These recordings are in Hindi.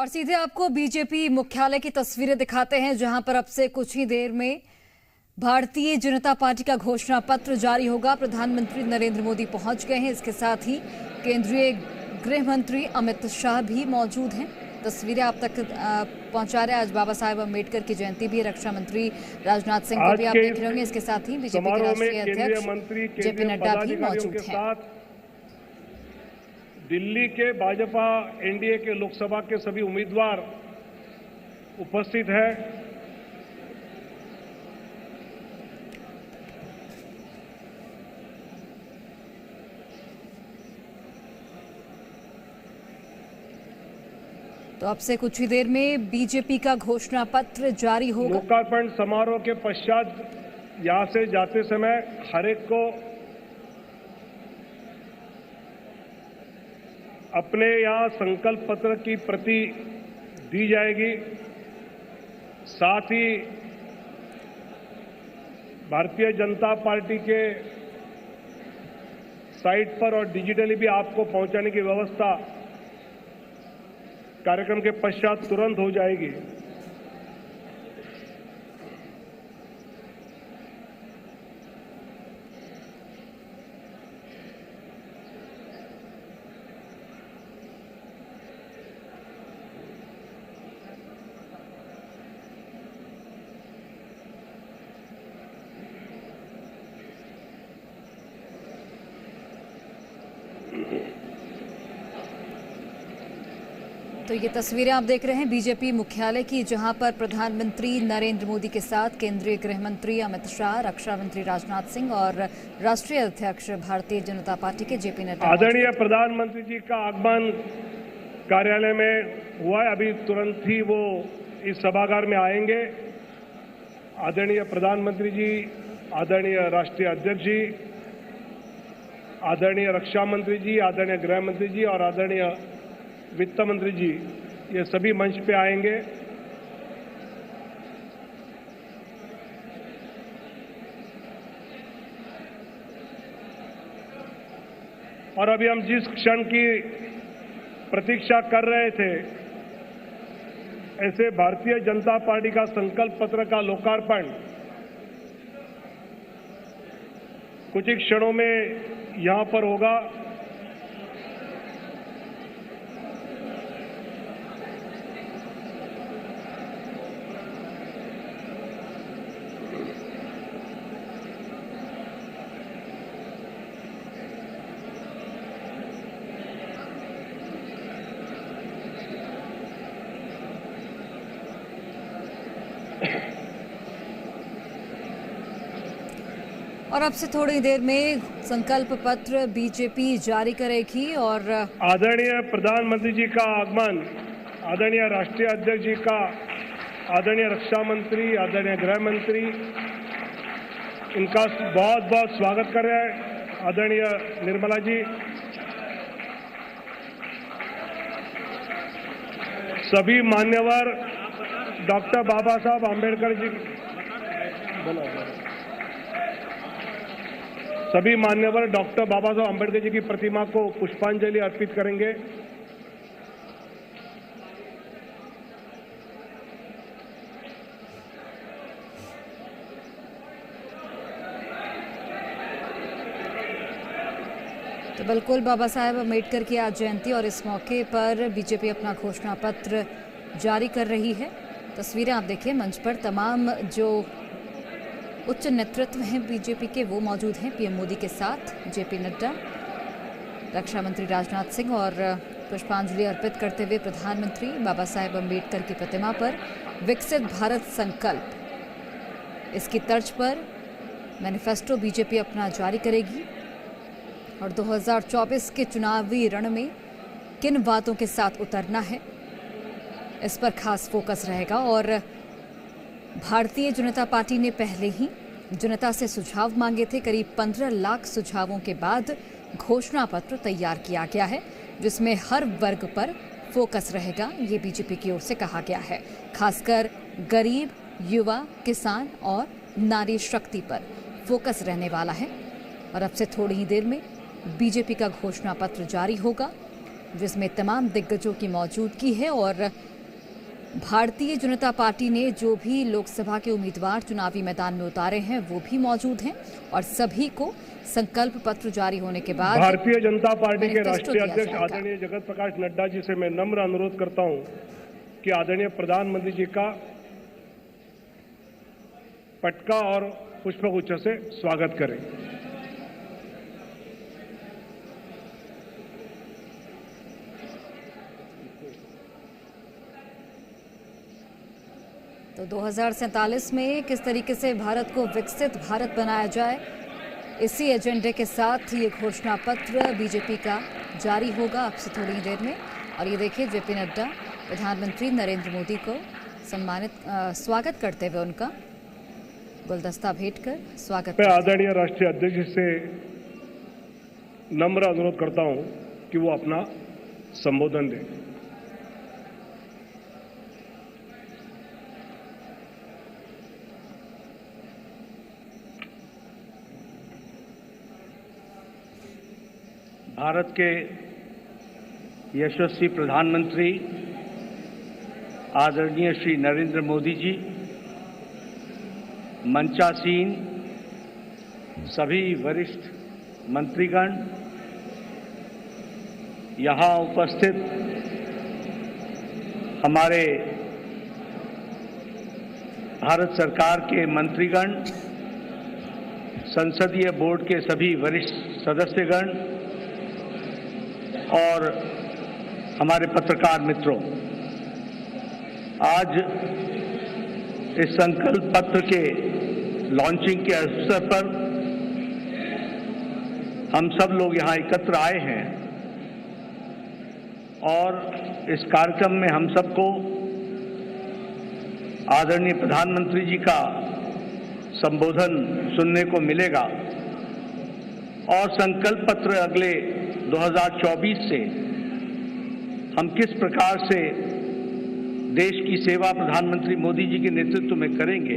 और सीधे आपको बीजेपी मुख्यालय की तस्वीरें दिखाते हैं, जहां पर अब से कुछ ही देर में भारतीय जनता पार्टी का घोषणा पत्र जारी होगा। प्रधानमंत्री नरेंद्र मोदी पहुंच गए हैं। इसके साथ ही केंद्रीय गृह मंत्री अमित शाह भी मौजूद हैं। तस्वीरें आप तक पहुंचा रहे हैं। आज बाबा साहेब अम्बेडकर की जयंती भी है। रक्षा मंत्री राजनाथ सिंह को भी आप देख रहे होंगे। इसके साथ ही बीजेपी के राष्ट्रीय अध्यक्ष जेपी नड्डा भी मौजूद हैं। दिल्ली के भाजपा एनडीए के लोकसभा के सभी उम्मीदवार उपस्थित हैं। तो अब से कुछ ही देर में बीजेपी का घोषणा पत्र जारी होगा। लोकार्पण समारोह के पश्चात यहां से जाते समय हर एक को अपने यहाँ संकल्प पत्र की प्रति दी जाएगी। साथ ही भारतीय जनता पार्टी के साइट पर और डिजिटली भी आपको पहुंचाने की व्यवस्था कार्यक्रम के पश्चात तुरंत हो जाएगी। तो ये तस्वीरें आप देख रहे हैं बीजेपी मुख्यालय की, जहां पर प्रधानमंत्री नरेंद्र मोदी के साथ केंद्रीय गृह मंत्री अमित शाह, रक्षा मंत्री राजनाथ सिंह और राष्ट्रीय अध्यक्ष भारतीय जनता पार्टी के जेपी नड्डा। आदरणीय प्रधानमंत्री जी का आगमन कार्यालय में हुआ है। अभी तुरंत ही वो इस सभागार में आएंगे। आदरणीय प्रधानमंत्री जी, आदरणीय राष्ट्रीय अध्यक्ष जी, आदरणीय रक्षा मंत्री जी, आदरणीय गृह मंत्री जी और आदरणीय वित्त मंत्री जी, ये सभी मंच पे आएंगे। और अभी हम जिस क्षण की प्रतीक्षा कर रहे थे, ऐसे भारतीय जनता पार्टी का संकल्प पत्र का लोकार्पण कुछ ही क्षणों में यहां पर होगा। और अब से थोड़ी देर में संकल्प पत्र बीजेपी जारी करेगी। और आदरणीय प्रधानमंत्री जी का आगमन, आदरणीय राष्ट्रीय अध्यक्ष जी का, आदरणीय रक्षा मंत्री, आदरणीय गृह मंत्री, इनका बहुत बहुत स्वागत कर रहे हैं। आदरणीय निर्मला जी, सभी मान्यवर डॉक्टर बाबा साहब आम्बेडकर जी, सभी मान्यवर डॉक्टर बाबा साहब आम्बेडकर जी की प्रतिमा को पुष्पांजलि अर्पित करेंगे। तो बिल्कुल बाबा साहेब अम्बेडकर की आज जयंती और इस मौके पर बीजेपी अपना घोषणा पत्र जारी कर रही है। तस्वीरें आप देखिए, मंच पर तमाम जो उच्च नेतृत्व हैं बीजेपी के वो मौजूद हैं। पीएम मोदी के साथ जेपी नड्डा, रक्षा मंत्री राजनाथ सिंह और पुष्पांजलि अर्पित करते हुए प्रधानमंत्री बाबा साहेब अम्बेडकर की प्रतिमा पर विकसित भारत संकल्प, इसकी तर्ज पर मैनिफेस्टो बीजेपी अपना जारी करेगी। और 2024 के चुनावी रण में किन बातों के साथ उतरना है, इस पर खास फोकस रहेगा। और भारतीय जनता पार्टी ने पहले ही जनता से सुझाव मांगे थे। करीब 15 लाख सुझावों के बाद घोषणा पत्र तैयार किया गया है, जिसमें हर वर्ग पर फोकस रहेगा, ये बीजेपी की ओर से कहा गया है। खासकर गरीब, युवा, किसान और नारी शक्ति पर फोकस रहने वाला है। और अब से थोड़ी ही देर में बीजेपी का घोषणा पत्र जारी होगा। जिसमें तमाम दिग्गजों की मौजूदगी है और भारतीय जनता पार्टी ने जो भी लोकसभा के उम्मीदवार चुनावी मैदान में उतारे हैं वो भी मौजूद हैं और सभी को संकल्प पत्र जारी होने के बाद भारतीय जनता पार्टी के राष्ट्रीय अध्यक्ष आदरणीय जगत प्रकाश नड्डा जी से मैं नम्र अनुरोध करता हूं कि आदरणीय प्रधानमंत्री जी का पटका और पुष्पगुच्छ से स्वागत करें। तो 2047 में किस तरीके से भारत को विकसित भारत बनाया जाए, इसी एजेंडे के साथ ये घोषणा पत्र बीजेपी का जारी होगा आपसे थोड़ी ही देर में। और ये देखिए जेपी नड्डा प्रधानमंत्री नरेंद्र मोदी को स्वागत करते हुए उनका गुलदस्ता भेंट कर स्वागत। मैं आदरणीय राष्ट्रीय अध्यक्ष से नम्र अनुरोध करता हूं कि वो अपना संबोधन दें। भारत के यशस्वी प्रधानमंत्री आदरणीय श्री नरेंद्र मोदी जी, मंचासीन सभी वरिष्ठ मंत्रीगण, यहाँ उपस्थित हमारे भारत सरकार के मंत्रीगण, संसदीय बोर्ड के सभी वरिष्ठ सदस्यगण और हमारे पत्रकार मित्रों, आज इस संकल्प पत्र के लॉन्चिंग के अवसर पर हम सब लोग यहाँ एकत्र आए हैं और इस कार्यक्रम में हम सबको आदरणीय प्रधानमंत्री जी का संबोधन सुनने को मिलेगा और संकल्प पत्र अगले 2024 से हम किस प्रकार से देश की सेवा प्रधानमंत्री मोदी जी के नेतृत्व में करेंगे,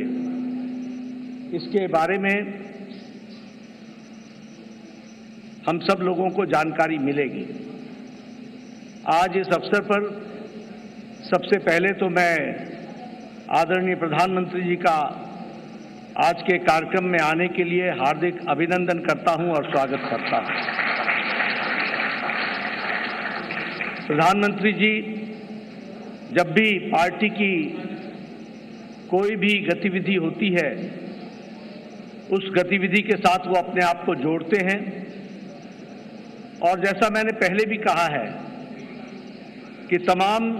इसके बारे में हम सब लोगों को जानकारी मिलेगी। आज इस अवसर पर सबसे पहले तो मैं आदरणीय प्रधानमंत्री जी का आज के कार्यक्रम में आने के लिए हार्दिक अभिनंदन करता हूं और स्वागत करता हूं। प्रधानमंत्री जी जब भी पार्टी की कोई भी गतिविधि होती है, उस गतिविधि के साथ वो अपने आप को जोड़ते हैं और जैसा मैंने पहले भी कहा है कि तमाम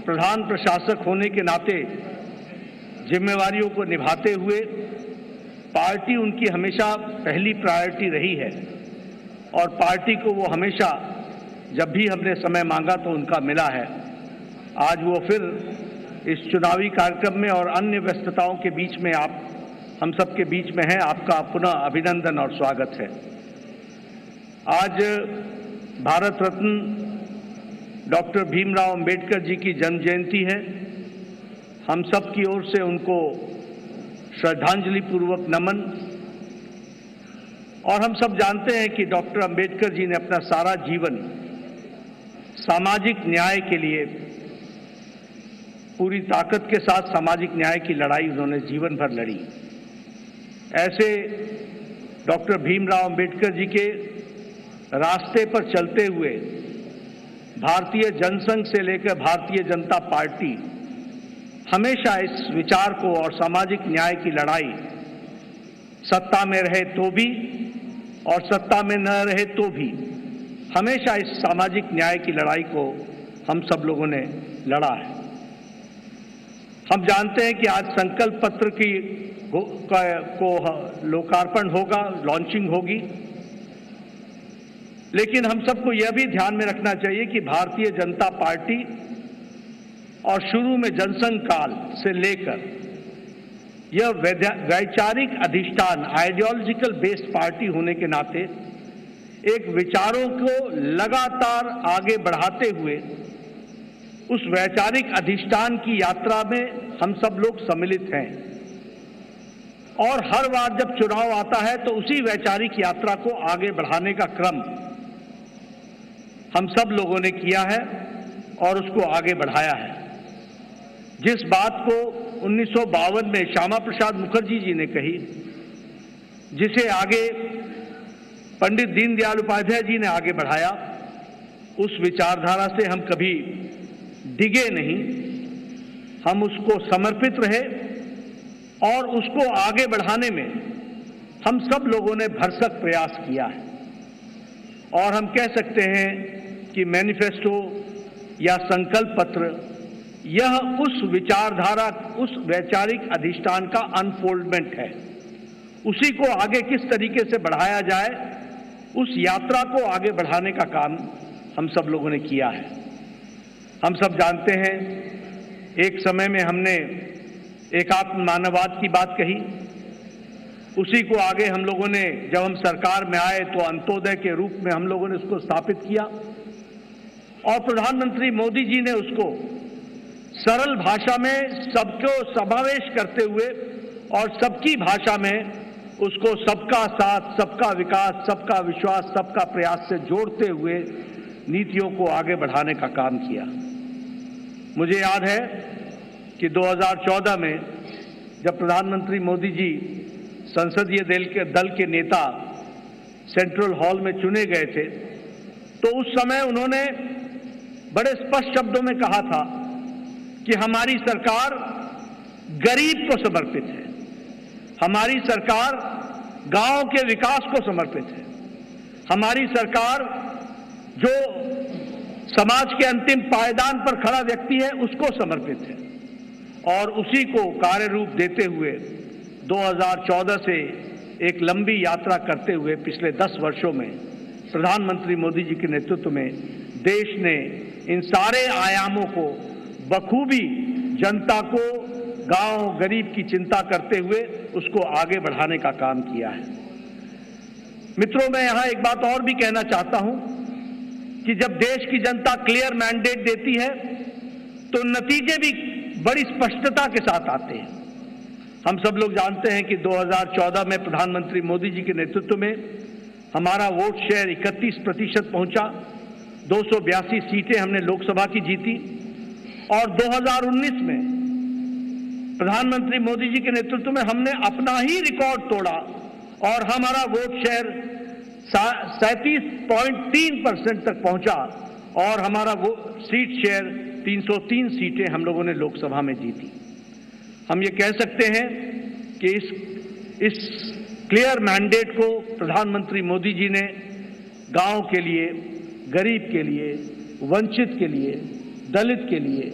प्रधान प्रशासक होने के नाते जिम्मेवारियों को निभाते हुए पार्टी उनकी हमेशा पहली प्रायोरिटी रही है और पार्टी को वो हमेशा जब भी हमने समय मांगा तो उनका मिला है। आज वो फिर इस चुनावी कार्यक्रम में और अन्य व्यस्तताओं के बीच में आप हम सब के बीच में हैं। आपका पुनः अभिनंदन और स्वागत है। आज भारत रत्न डॉक्टर भीमराव अंबेडकर जी की जन्म जयंती है। हम सब की ओर से उनको श्रद्धांजलि पूर्वक नमन। और हम सब जानते हैं कि डॉक्टर अंबेडकर जी ने अपना सारा जीवन सामाजिक न्याय के लिए पूरी ताकत के साथ सामाजिक न्याय की लड़ाई उन्होंने जीवन भर लड़ी। ऐसे डॉक्टर भीमराव अंबेडकर जी के रास्ते पर चलते हुए भारतीय जनसंघ से लेकर भारतीय जनता पार्टी हमेशा इस विचार को और सामाजिक न्याय की लड़ाई सत्ता में रहे तो भी और सत्ता में न रहे तो भी हमेशा इस सामाजिक न्याय की लड़ाई को हम सब लोगों ने लड़ा है। हम जानते हैं कि आज संकल्प पत्र को लोकार्पण होगा, लॉन्चिंग होगी, लेकिन हम सबको यह भी ध्यान में रखना चाहिए कि भारतीय जनता पार्टी और शुरू में जनसंघ काल से लेकर यह वैचारिक अधिष्ठान आइडियोलॉजिकल बेस्ड पार्टी होने के नाते एक विचारों को लगातार आगे बढ़ाते हुए उस वैचारिक अधिष्ठान की यात्रा में हम सब लोग सम्मिलित हैं और हर बार जब चुनाव आता है तो उसी वैचारिक यात्रा को आगे बढ़ाने का क्रम हम सब लोगों ने किया है और उसको आगे बढ़ाया है। जिस बात को 1952 में श्यामा प्रसाद मुखर्जी जी ने कही, जिसे आगे पंडित दीनदयाल उपाध्याय जी ने आगे बढ़ाया, उस विचारधारा से हम कभी डिगे नहीं, हम उसको समर्पित रहे और उसको आगे बढ़ाने में हम सब लोगों ने भरसक प्रयास किया है। और हम कह सकते हैं कि मैनिफेस्टो या संकल्प पत्र यह उस विचारधारा, उस वैचारिक अधिष्ठान का अनफोल्डमेंट है। उसी को आगे किस तरीके से बढ़ाया जाए, उस यात्रा को आगे बढ़ाने का काम हम सब लोगों ने किया है। हम सब जानते हैं, एक समय में हमने एकात्म मानववाद की बात कही, उसी को आगे हम लोगों ने, जब हम सरकार में आए तो अंत्योदय के रूप में हम लोगों ने उसको स्थापित किया और प्रधानमंत्री मोदी जी ने उसको सरल भाषा में सबको समावेश करते हुए और सबकी भाषा में उसको सबका साथ, सबका विकास, सबका विश्वास, सबका प्रयास से जोड़ते हुए नीतियों को आगे बढ़ाने का काम किया। मुझे याद है कि 2014 में जब प्रधानमंत्री मोदी जी संसदीय दल के नेता सेंट्रल हॉल में चुने गए थे, तो उस समय उन्होंने बड़े स्पष्ट शब्दों में कहा था कि हमारी सरकार गरीब को समर्पित है, हमारी सरकार गांव के विकास को समर्पित है, हमारी सरकार जो समाज के अंतिम पायदान पर खड़ा व्यक्ति है उसको समर्पित है। और उसी को कार्य रूप देते हुए 2014 से एक लंबी यात्रा करते हुए पिछले 10 वर्षों में प्रधानमंत्री मोदी जी के नेतृत्व में देश ने इन सारे आयामों को बखूबी जनता को, गांव गरीब की चिंता करते हुए उसको आगे बढ़ाने का काम किया है। मित्रों, मैं यहां एक बात और भी कहना चाहता हूं कि जब देश की जनता क्लियर मैंडेट देती है तो नतीजे भी बड़ी स्पष्टता के साथ आते हैं। हम सब लोग जानते हैं कि 2014 में प्रधानमंत्री मोदी जी के नेतृत्व में हमारा वोट शेयर 31% पहुंचा, 282 सीटें हमने लोकसभा की जीती। और 2019 में प्रधानमंत्री मोदी जी के नेतृत्व में हमने अपना ही रिकॉर्ड तोड़ा और हमारा वोट शेयर 37.3% तक पहुंचा और हमारा वो सीट शेयर 303 सीटें हम लोगों ने लोकसभा में जीती। हम ये कह सकते हैं कि इस क्लियर मैंडेट को प्रधानमंत्री मोदी जी ने गांव के लिए, गरीब के लिए, वंचित के लिए, दलित के लिए,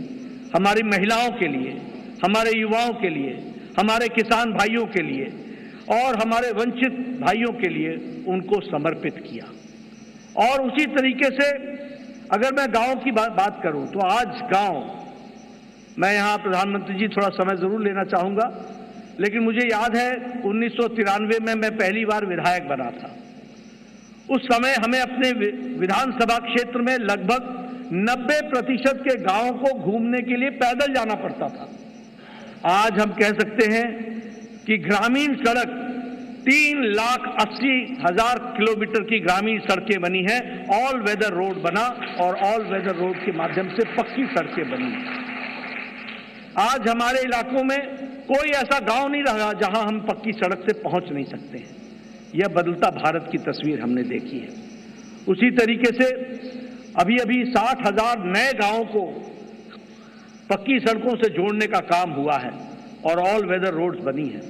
हमारी महिलाओं के लिए, हमारे युवाओं के लिए, हमारे किसान भाइयों के लिए और हमारे वंचित भाइयों के लिए उनको समर्पित किया। और उसी तरीके से अगर मैं गांव की बात करूं तो आज गांव, मैं यहां प्रधानमंत्री जी थोड़ा समय जरूर लेना चाहूंगा, लेकिन मुझे याद है 1993 में मैं पहली बार विधायक बना था। उस समय हमें अपने विधानसभा क्षेत्र में लगभग 90% के गांवों को घूमने के लिए पैदल जाना पड़ता था। आज हम कह सकते हैं कि ग्रामीण सड़क 3,80,000 किलोमीटर की ग्रामीण सड़कें बनी हैं, ऑल वेदर रोड बना और ऑल वेदर रोड के माध्यम से पक्की सड़कें बनी। आज हमारे इलाकों में कोई ऐसा गांव नहीं रहा जहां हम पक्की सड़क से पहुंच नहीं सकते हैं। यह बदलता भारत की तस्वीर हमने देखी है। उसी तरीके से अभी 60,000 नए गांवों को पक्की सड़कों से जोड़ने का काम हुआ है और ऑल वेदर रोड्स बनी है।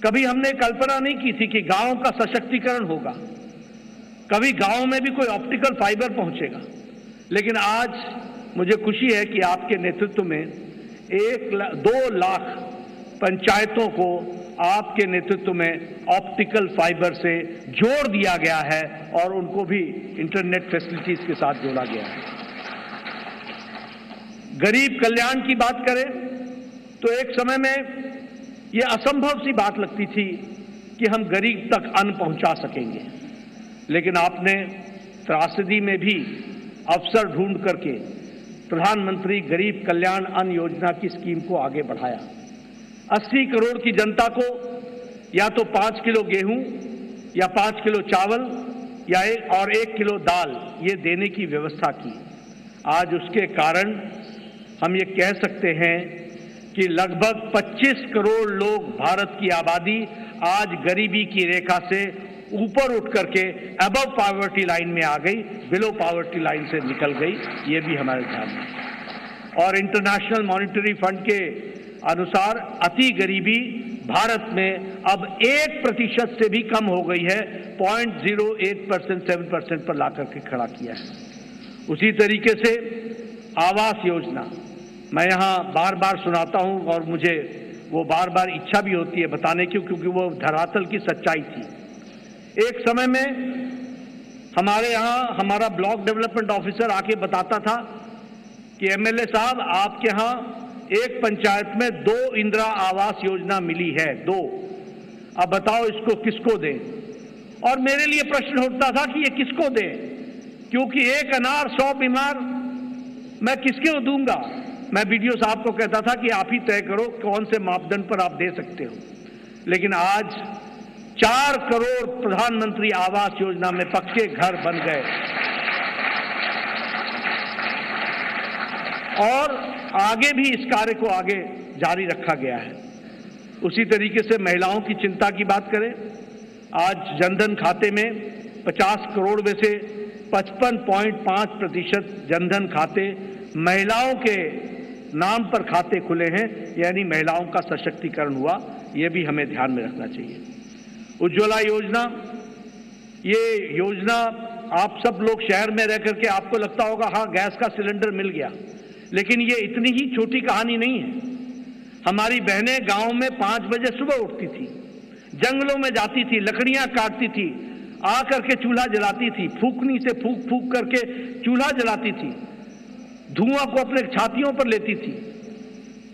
कभी हमने कल्पना नहीं की थी कि गांव का सशक्तिकरण होगा, कभी गांव में भी कोई ऑप्टिकल फाइबर पहुंचेगा। लेकिन आज मुझे खुशी है कि आपके नेतृत्व में 2 लाख पंचायतों को आपके नेतृत्व में ऑप्टिकल फाइबर से जोड़ दिया गया है और उनको भी इंटरनेट फैसिलिटीज के साथ जोड़ा गया है। गरीब कल्याण की बात करें तो एक समय में यह असंभव सी बात लगती थी कि हम गरीब तक अन्न पहुंचा सकेंगे, लेकिन आपने त्रासदी में भी अवसर ढूंढ करके प्रधानमंत्री गरीब कल्याण अन्न योजना की स्कीम को आगे बढ़ाया। 80 करोड़ की जनता को या तो 5 किलो गेहूं या 5 किलो चावल और 1 किलो दाल ये देने की व्यवस्था की। आज उसके कारण हम ये कह सकते हैं कि लगभग 25 करोड़ लोग, भारत की आबादी आज गरीबी की रेखा से ऊपर उठ करके अबव पॉवर्टी लाइन में आ गई, बिलो पॉवर्टी लाइन से निकल गई। ये भी हमारे ध्यान में। और इंटरनेशनल मॉनिटरी फंड के अनुसार अति गरीबी भारत में अब 1% से भी कम हो गई है, 0.08%, 7% पर लाकर के खड़ा किया है। उसी तरीके से आवास योजना मैं यहाँ बार बार सुनाता हूँ और मुझे वो बार बार इच्छा भी होती है बताने की, क्योंकि वो धरातल की सच्चाई थी। एक समय में हमारे यहाँ हमारा ब्लॉक डेवलपमेंट ऑफिसर आके बताता था कि एमएलए साहब आपके यहाँ एक पंचायत में 2 इंदिरा आवास योजना मिली है, 2। अब बताओ इसको किसको दें? और मेरे लिए प्रश्न उठता था कि ये किसको दें, क्योंकि एक अनार 100 बीमार मैं किसको दूंगा? मैं बीडीओ साहब को कहता था कि आप ही तय करो कौन से मापदंड पर आप दे सकते हो। लेकिन आज 4 करोड़ प्रधानमंत्री आवास योजना में पक्के घर बन गए और आगे भी इस कार्य को आगे जारी रखा गया है। उसी तरीके से महिलाओं की चिंता की बात करें, आज जनधन खाते में 50 करोड़ में से 55.5% जनधन खाते महिलाओं के नाम पर खाते खुले हैं, यानी महिलाओं का सशक्तिकरण हुआ। ये भी हमें ध्यान में रखना चाहिए। उज्ज्वला योजना, ये योजना आप सब लोग शहर में रह करके आपको लगता होगा हाँ गैस का सिलेंडर मिल गया, लेकिन ये इतनी ही छोटी कहानी नहीं है। हमारी बहनें गांव में 5 बजे सुबह उठती थी, जंगलों में जाती थी, लकड़ियां काटती थी, आकर के चूल्हा जलाती थी, फूकनी से फूक फूक करके चूल्हा जलाती थी, धुआं को अपने छातियों पर लेती थी,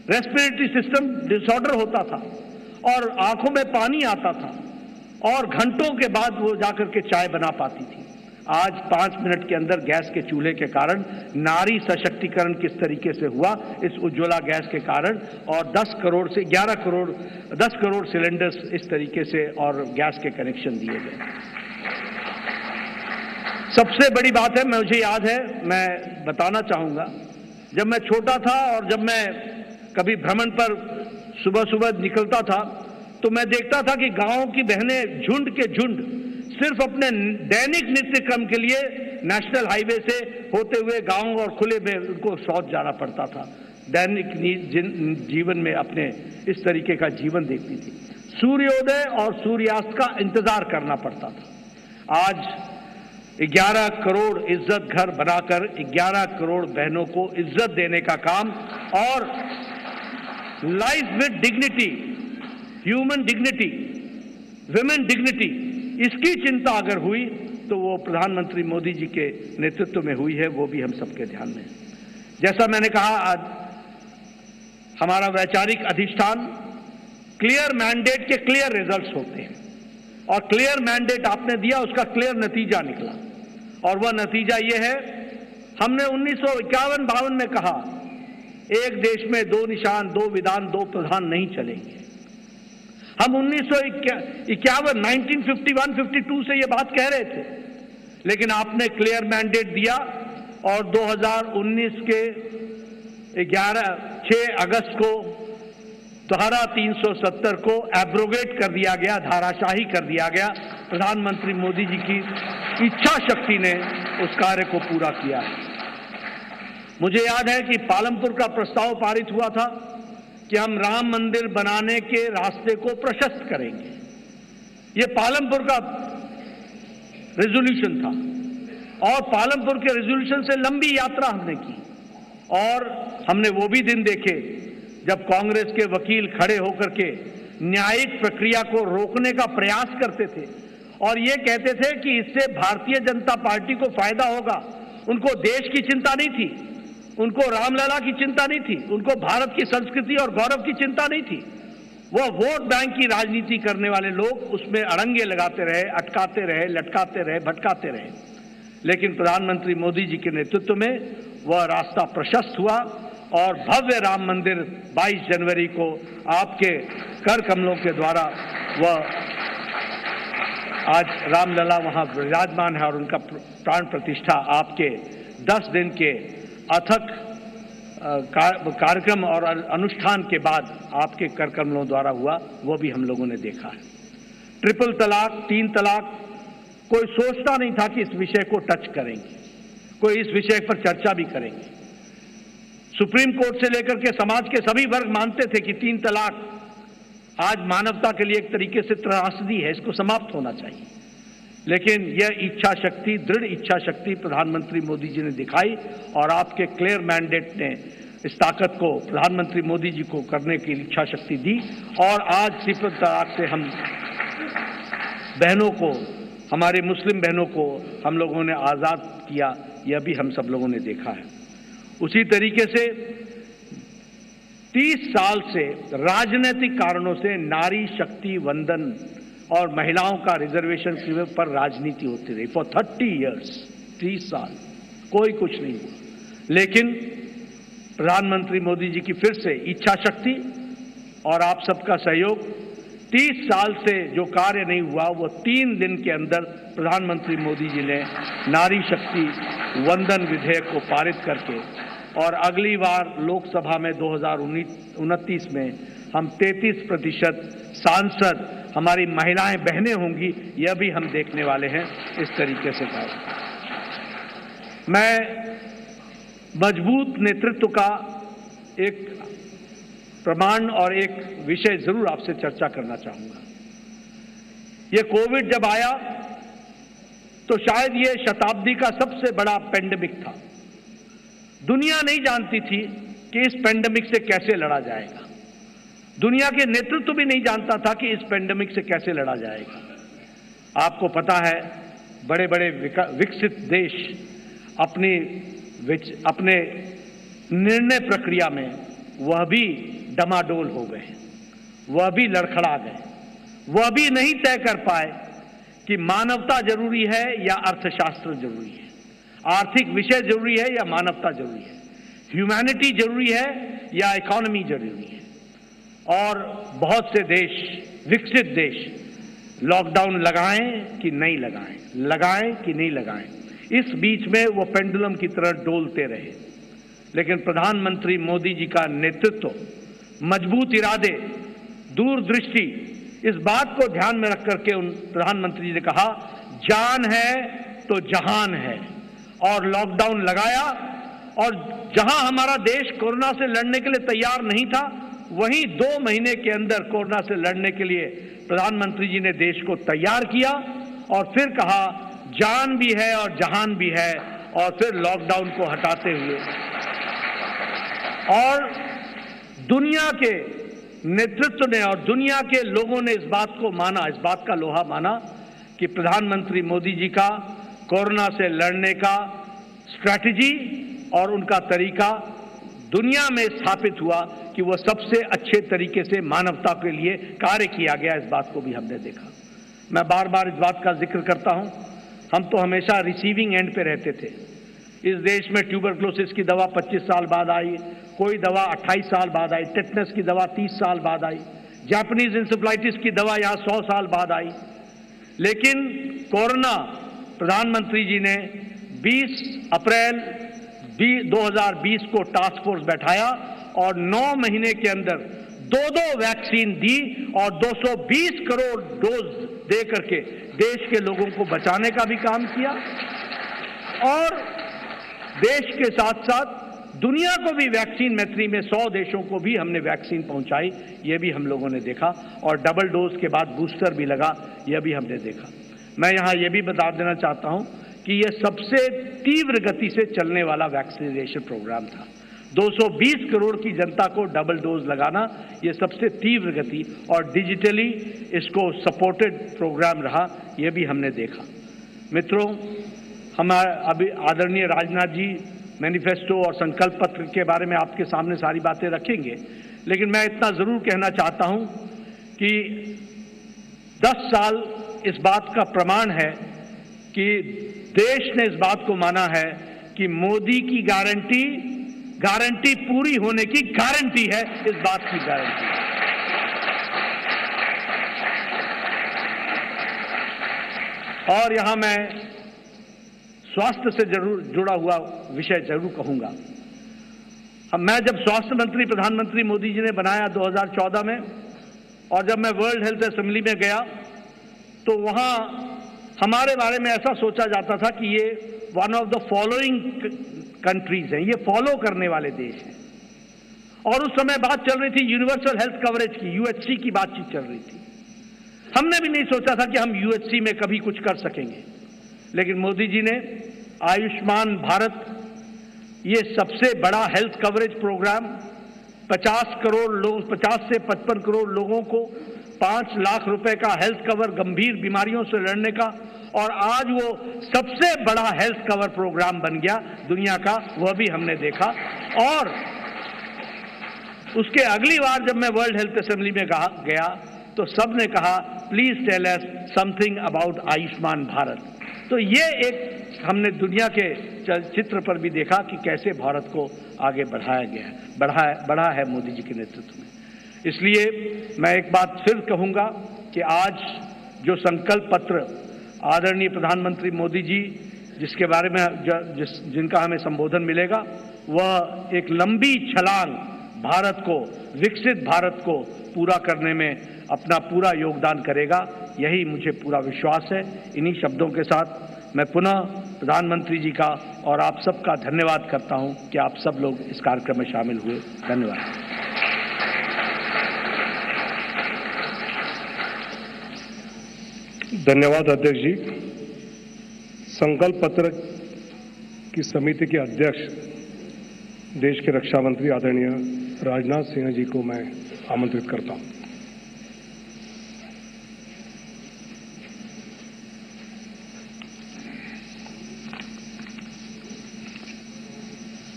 रेस्पिरेटरी सिस्टम डिसऑर्डर होता था और आंखों में पानी आता था और घंटों के बाद वो जाकर के चाय बना पाती थी। आज 5 मिनट के अंदर गैस के चूल्हे के कारण नारी सशक्तिकरण किस तरीके से हुआ, इस उज्ज्वला गैस के कारण, और 10 करोड़ से 11 करोड़ 10 करोड़ सिलेंडर्स इस तरीके से और गैस के कनेक्शन दिए गए। सबसे बड़ी बात है, मुझे याद है, मैं बताना चाहूंगा, जब मैं छोटा था और जब मैं कभी भ्रमण पर सुबह सुबह निकलता था तो मैं देखता था कि गांव की बहनें झुंड के झुंड सिर्फ अपने दैनिक नित्य क्रम के लिए नेशनल हाईवे से होते हुए गांव और खुले में उनको शौच जाना पड़ता था। दैनिक जीवन में अपने इस तरीके का जीवन देखती थी। सूर्योदय और सूर्यास्त का इंतजार करना पड़ता था। आज 11 करोड़ इज्जत घर बनाकर 11 करोड़ बहनों को इज्जत देने का काम और life with dignity, human dignity, women dignity, इसकी चिंता अगर हुई तो वो प्रधानमंत्री मोदी जी के नेतृत्व में हुई है, वो भी हम सबके ध्यान में है। जैसा मैंने कहा, आज हमारा वैचारिक अधिष्ठान क्लियर मैंडेट के क्लियर रिजल्ट्स होते हैं और क्लियर मैंडेट आपने दिया, उसका क्लियर नतीजा निकला और वह नतीजा ये है, हमने 1951-52 में कहा एक देश में 2 निशान, 2 विधान, 2 प्रधान नहीं चलेंगे। हम 1951-52 से ये बात कह रहे थे, लेकिन आपने क्लियर मैंडेट दिया और 2019 के 6 अगस्त को धारा 370 को एब्रोगेट कर दिया गया, धाराशाही कर दिया गया। प्रधानमंत्री मोदी जी की इच्छा शक्ति ने उस कार्य को पूरा किया। मुझे याद है कि पालमपुर का प्रस्ताव पारित हुआ था कि हम राम मंदिर बनाने के रास्ते को प्रशस्त करेंगे। ये पालमपुर का रेजोल्यूशन था और पालमपुर के रेजोल्यूशन से लंबी यात्रा हमने की और हमने वो भी दिन देखे जब कांग्रेस के वकील खड़े होकर के न्यायिक प्रक्रिया को रोकने का प्रयास करते थे और ये कहते थे कि इससे भारतीय जनता पार्टी को फायदा होगा। उनको देश की चिंता नहीं थी, उनको रामलला की चिंता नहीं थी, उनको भारत की संस्कृति और गौरव की चिंता नहीं थी। वो वोट बैंक की राजनीति करने वाले लोग उसमें अड़ंगे लगाते रहे, अटकाते रहे, लटकाते रहे, भटकाते रहे। लेकिन प्रधानमंत्री मोदी जी के नेतृत्व में वह रास्ता प्रशस्त हुआ और भव्य राम मंदिर 22 जनवरी को आपके कर कमलों के द्वारा वह आज रामलला वहां विराजमान है और उनका प्राण प्रतिष्ठा आपके 10 दिन के अथक कार्यक्रम और अनुष्ठान के बाद आपके कर कमलों द्वारा हुआ, वो भी हम लोगों ने देखा है। ट्रिपल तलाक, 3 तलाक, कोई सोचता नहीं था कि इस विषय को टच करेंगे, कोई इस विषय पर चर्चा भी करेंगे। सुप्रीम कोर्ट से लेकर के समाज के सभी वर्ग मानते थे कि 3 तलाक आज मानवता के लिए एक तरीके से त्रासदी है, इसको समाप्त होना चाहिए। लेकिन यह इच्छा शक्ति, दृढ़ इच्छा शक्ति प्रधानमंत्री मोदी जी ने दिखाई और आपके क्लियर मैंडेट ने इस ताकत को प्रधानमंत्री मोदी जी को करने की इच्छा शक्ति दी और आज ट्रिपल तलाक से हम बहनों को, हमारे मुस्लिम बहनों को हम लोगों ने आज़ाद किया, यह भी हम सब लोगों ने देखा है। उसी तरीके से 30 साल से राजनीतिक कारणों से नारी शक्ति वंदन और महिलाओं का रिजर्वेशन पर राजनीति होती रही फॉर 30 इयर्स, 30 साल कोई कुछ नहीं हुआ। लेकिन प्रधानमंत्री मोदी जी की फिर से इच्छा शक्ति और आप सबका सहयोग, 30 साल से जो कार्य नहीं हुआ वो 3 दिन के अंदर प्रधानमंत्री मोदी जी ने नारी शक्ति वंदन विधेयक को पारित करके, और अगली बार लोकसभा में 2029 में हम 33% सांसद हमारी महिलाएं बहनें होंगी, यह भी हम देखने वाले हैं। इस तरीके से मैं मजबूत नेतृत्व का एक प्रमाण और एक विषय जरूर आपसे चर्चा करना चाहूंगा। ये कोविड जब आया तो शायद ये शताब्दी का सबसे बड़ा पेंडेमिक था। दुनिया नहीं जानती थी कि इस पेंडेमिक से कैसे लड़ा जाएगा। दुनिया के नेतृत्व भी नहीं जानता था कि इस पेंडेमिक से कैसे लड़ा जाएगा। आपको पता है बड़े बड़े विकसित देश अपने निर्णय प्रक्रिया में वह भी डमाडोल हो गए, वह भी लड़खड़ा गए, वह भी नहीं तय कर पाए कि मानवता जरूरी है या अर्थशास्त्र जरूरी है, आर्थिक विषय जरूरी है या मानवता जरूरी है, ह्यूमैनिटी जरूरी है या इकोनॉमी जरूरी है। और बहुत से देश, विकसित देश, लॉकडाउन लगाएं कि नहीं लगाएं, लगाएं कि नहीं लगाएं, इस बीच में वो पेंडुलम की तरह डोलते रहे। लेकिन प्रधानमंत्री मोदी जी का नेतृत्व, मजबूत इरादे, दूरदृष्टि, इस बात को ध्यान में रख करके उन प्रधानमंत्री जी ने कहा जान है तो जहान है, और लॉकडाउन लगाया। और जहां हमारा देश कोरोना से लड़ने के लिए तैयार नहीं था, वहीं 2 महीने के अंदर कोरोना से लड़ने के लिए प्रधानमंत्री जी ने देश को तैयार किया और फिर कहा जान भी है और जहान भी है, और फिर लॉकडाउन को हटाते हुए और दुनिया के नेतृत्व ने और दुनिया के लोगों ने इस बात को माना, इस बात का लोहा माना कि प्रधानमंत्री मोदी जी का कोरोना से लड़ने का स्ट्रैटेजी और उनका तरीका दुनिया में स्थापित हुआ कि वह सबसे अच्छे तरीके से मानवता के लिए कार्य किया गया। इस बात को भी हमने देखा। मैं बार बार इस बात का जिक्र करता हूं, हम तो हमेशा रिसीविंग एंड पे रहते थे। इस देश में ट्यूबरक्लोसिस की दवा 25 साल बाद आई, कोई दवा 28 साल बाद आई, टेटनस की दवा 30 साल बाद आई, जापानीज इंसेफ्लाइटिस की दवा यहां 100 साल बाद आई। लेकिन कोरोना, प्रधानमंत्री जी ने 20 अप्रैल 2020 को टास्क फोर्स बैठाया और 9 महीने के अंदर 2 वैक्सीन दी और 220 करोड़ डोज दे करके देश के लोगों को बचाने का भी काम किया, और देश के साथ साथ दुनिया को भी वैक्सीन मैत्री में 100 देशों को भी हमने वैक्सीन पहुंचाई, यह भी हम लोगों ने देखा। और डबल डोज के बाद बूस्टर भी लगा, यह भी हमने देखा। मैं यहां यह भी बता देना चाहता हूं कि यह सबसे तीव्र गति से चलने वाला वैक्सीनेशन प्रोग्राम था। 220 करोड़ की जनता को डबल डोज लगाना, यह सबसे तीव्र गति और डिजिटली इसको सपोर्टेड प्रोग्राम रहा, यह भी हमने देखा। मित्रों, हमारे अभी आदरणीय राजनाथ जी मैनिफेस्टो और संकल्प पत्र के बारे में आपके सामने सारी बातें रखेंगे, लेकिन मैं इतना जरूर कहना चाहता हूं कि 10 साल इस बात का प्रमाण है कि देश ने इस बात को माना है कि मोदी की गारंटी पूरी होने की गारंटी है, इस बात की गारंटी। और यहां मैं स्वास्थ्य से जरूर जुड़ा हुआ विषय जरूर कहूंगा। मैं जब स्वास्थ्य मंत्री प्रधानमंत्री मोदी जी ने बनाया 2014 में, और जब मैं वर्ल्ड हेल्थ असेंबली में गया तो वहां हमारे बारे में ऐसा सोचा जाता था कि ये one of the following countries हैं, ये फॉलो करने वाले देश हैं। और उस समय बात चल रही थी यूनिवर्सल हेल्थ कवरेज की, यूएचसी की बातचीत चल रही थी। हमने भी नहीं सोचा था कि हम यूएचसी में कभी कुछ कर सकेंगे, लेकिन मोदी जी ने आयुष्मान भारत, ये सबसे बड़ा हेल्थ कवरेज प्रोग्राम, 50 करोड़ लोग, 50 से 55 करोड़ लोगों को 5 लाख रुपए का हेल्थ कवर गंभीर बीमारियों से लड़ने का, और आज वो सबसे बड़ा हेल्थ कवर प्रोग्राम बन गया दुनिया का, वह भी हमने देखा। और उसके अगली बार जब मैं वर्ल्ड हेल्थ असेंबली में गया तो सबने कहा please tell us something about Ayushman Bharat. तो ये एक हमने दुनिया के चित्र पर भी देखा कि कैसे भारत को आगे बढ़ाया गया है, बढ़ा है मोदी जी के नेतृत्व में। इसलिए मैं एक बात फिर कहूंगा कि आज जो संकल्प पत्र आदरणीय प्रधानमंत्री मोदी जी जिसके बारे में जिनका हमें संबोधन मिलेगा, वह एक लंबी छलांग भारत को, विकसित भारत को पूरा करने में अपना पूरा योगदान करेगा, यही मुझे पूरा विश्वास है। इन्हीं शब्दों के साथ मैं पुनः प्रधानमंत्री जी का और आप सबका धन्यवाद करता हूं कि आप सब लोग इस कार्यक्रम में शामिल हुए। धन्यवाद। धन्यवाद अध्यक्ष जी। संकल्प पत्र की समिति के अध्यक्ष देश के रक्षा मंत्री आदरणीय राजनाथ सिंह जी को मैं आमंत्रित करता हूं।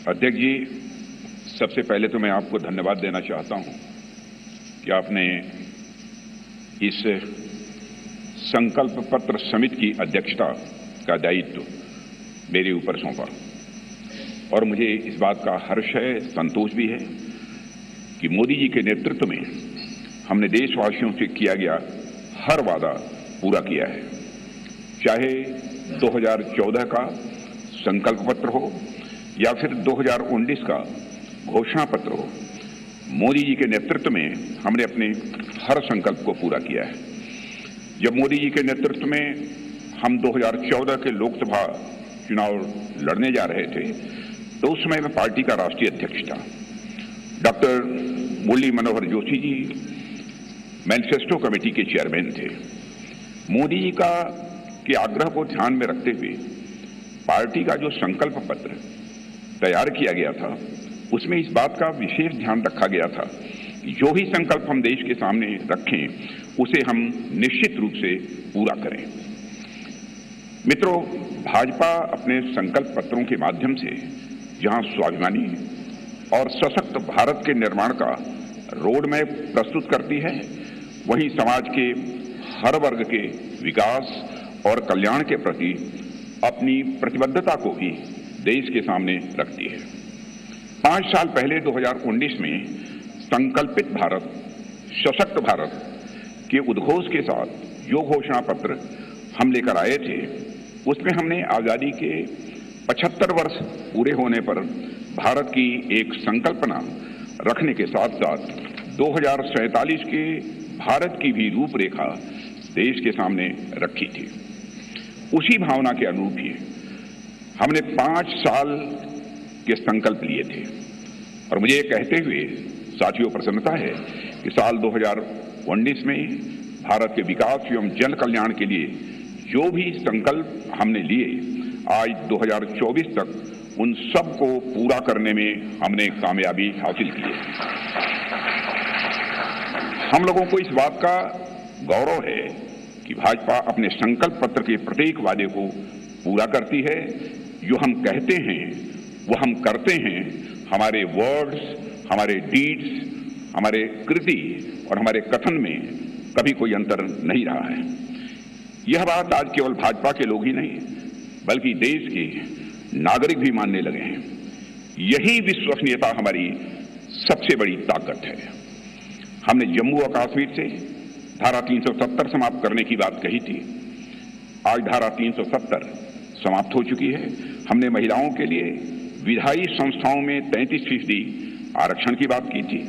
अध्यक्ष जी, सबसे पहले तो मैं आपको धन्यवाद देना चाहता हूं कि आपने इस संकल्प पत्र समिति की अध्यक्षता का दायित्व मेरे ऊपर सौंपा, और मुझे इस बात का हर्ष है, संतोष भी है कि मोदी जी के नेतृत्व में हमने देशवासियों से किया गया हर वादा पूरा किया है। चाहे 2014 का संकल्प पत्र हो या फिर 2019 का घोषणा पत्र हो, मोदी जी के नेतृत्व में हमने अपने हर संकल्प को पूरा किया है। जब मोदी जी के नेतृत्व में हम 2014 के लोकसभा चुनाव लड़ने जा रहे थे तो उस समय मैं पार्टी का राष्ट्रीय अध्यक्ष था। Doctor Murli Manohar Joshi ji manifesto committee के चेयरमैन थे। मोदी जी के आग्रह को ध्यान में रखते हुए पार्टी का जो संकल्प पत्र तैयार किया गया था उसमें इस बात का विशेष ध्यान रखा गया था कि जो ही संकल्प हम देश के सामने रखें उसे हम निश्चित रूप से पूरा करें। मित्रों, भाजपा अपने संकल्प पत्रों के माध्यम से जहां स्वाभिमानी और सशक्त भारत के निर्माण का रोड मैप प्रस्तुत करती है, वहीं समाज के हर वर्ग के विकास और कल्याण के प्रति अपनी प्रतिबद्धता को भी देश के सामने रखती है। 5 साल पहले 2019 में संकल्पित भारत, सशक्त भारत के उद्घोष के साथ जो घोषणा पत्र हम लेकर आए थे उसमें हमने आजादी के 75 वर्ष पूरे होने पर भारत की एक संकल्पना रखने के साथ साथ 2047 के भारत की भी रूपरेखा देश के सामने रखी थी। उसी भावना के अनुरूप ही हमने 5 साल के संकल्प लिए थे, और मुझे ये कहते हुए साथियों प्रसन्नता है कि साल 2019 में भारत के विकास एवं जन कल्याण के लिए जो भी संकल्प हमने लिए, आज 2024 तक उन सब को पूरा करने में हमने कामयाबी हासिल की है। हम लोगों को इस बात का गौरव है कि भाजपा अपने संकल्प पत्र के प्रत्येक वादे को पूरा करती है। जो हम कहते हैं वो हम करते हैं। हमारे वर्ड्स, हमारे डीड्स, हमारे कृति और हमारे कथन में कभी कोई अंतर नहीं रहा है। यह बात आज केवल भाजपा के लोग ही नहीं बल्कि देश के नागरिक भी मानने लगे हैं। यही विश्वसनीयता हमारी सबसे बड़ी ताकत है। हमने जम्मू और कश्मीर से धारा 370 समाप्त करने की बात कही थी। आज धारा 370 समाप्त हो चुकी है। हमने महिलाओं के लिए विधायी संस्थाओं में 33% आरक्षण की बात की थी।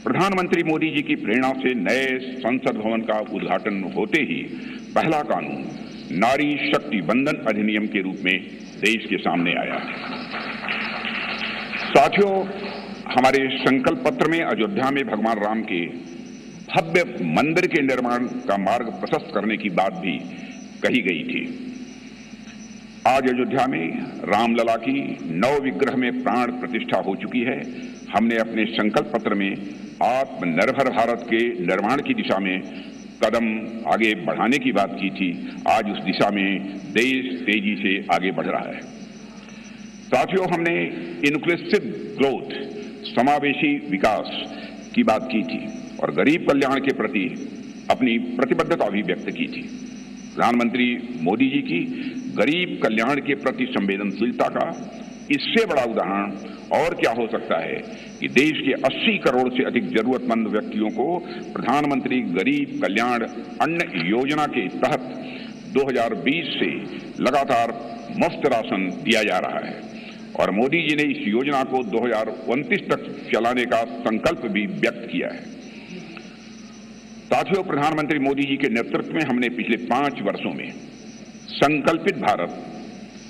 प्रधानमंत्री मोदी जी की प्रेरणा से नए संसद भवन का उद्घाटन होते ही पहला कानून नारी शक्ति बंधन अधिनियम के रूप में देश के सामने आया। साथियों, हमारे संकल्प पत्र में अयोध्या में भगवान राम के भव्य मंदिर के निर्माण का मार्ग प्रशस्त करने की बात भी कही गई थी। आज अयोध्या में रामलला की नव विग्रह में प्राण प्रतिष्ठा हो चुकी है। हमने अपने संकल्प पत्र में आत्मनिर्भर भारत के निर्माण की दिशा में कदम आगे बढ़ाने की बात की थी। आज उस दिशा में देश तेजी से आगे बढ़ रहा है। साथियों, हमने इंक्लूसिव ग्रोथ, समावेशी विकास की बात की थी और गरीब कल्याण के प्रति अपनी प्रतिबद्धता भी व्यक्त की थी। प्रधानमंत्री मोदी जी की गरीब कल्याण के प्रति संवेदनशीलता का इससे बड़ा उदाहरण और क्या हो सकता है कि देश के 80 करोड़ से अधिक जरूरतमंद व्यक्तियों को प्रधानमंत्री गरीब कल्याण अन्न योजना के तहत 2020 से लगातार मुफ्त राशन दिया जा रहा है और मोदी जी ने इस योजना को 2029 तक चलाने का संकल्प भी व्यक्त किया है। साथियों, प्रधानमंत्री मोदी जी के नेतृत्व में हमने पिछले 5 वर्षों में संकल्पित भारत,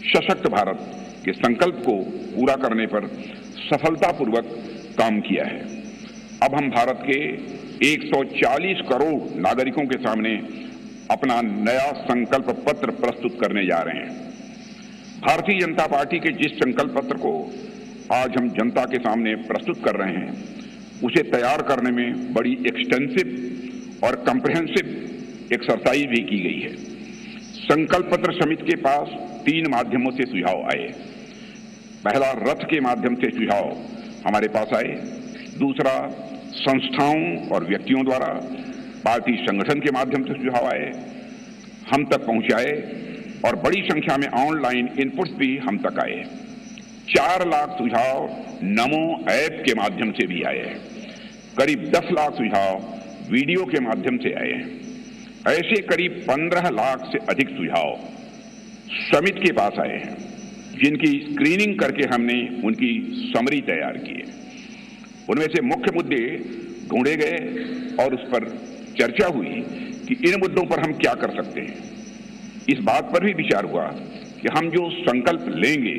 सशक्त भारत के संकल्प को पूरा करने पर सफलतापूर्वक काम किया है। अब हम भारत के 140 करोड़ नागरिकों के सामने अपना नया संकल्प पत्र प्रस्तुत करने जा रहे हैं। भारतीय जनता पार्टी के जिस संकल्प पत्र को आज हम जनता के सामने प्रस्तुत कर रहे हैं, उसे तैयार करने में बड़ी एक्सटेंसिव और कॉम्प्रिहेंसिव एक्सरसाइज भी की गई है। संकल्प पत्र समिति के पास 3 माध्यमों से सुझाव आए। पहला, रथ के माध्यम से सुझाव हमारे पास आए। दूसरा, संस्थाओं और व्यक्तियों द्वारा पार्टी संगठन के माध्यम से सुझाव आए, हम तक पहुंचाए और बड़ी संख्या में ऑनलाइन इनपुट्स भी हम तक आए। 4 लाख सुझाव नमो ऐप के माध्यम से भी आए। करीब 10 लाख सुझाव वीडियो के माध्यम से आए हैं। ऐसे करीब 15 लाख से अधिक सुझाव समिति के पास आए हैं, जिनकी स्क्रीनिंग करके हमने उनकी समरी तैयार की है। उनमें से मुख्य मुद्दे ढूंढे गए और उस पर चर्चा हुई कि इन मुद्दों पर हम क्या कर सकते हैं। इस बात पर भी विचार हुआ कि हम जो संकल्प लेंगे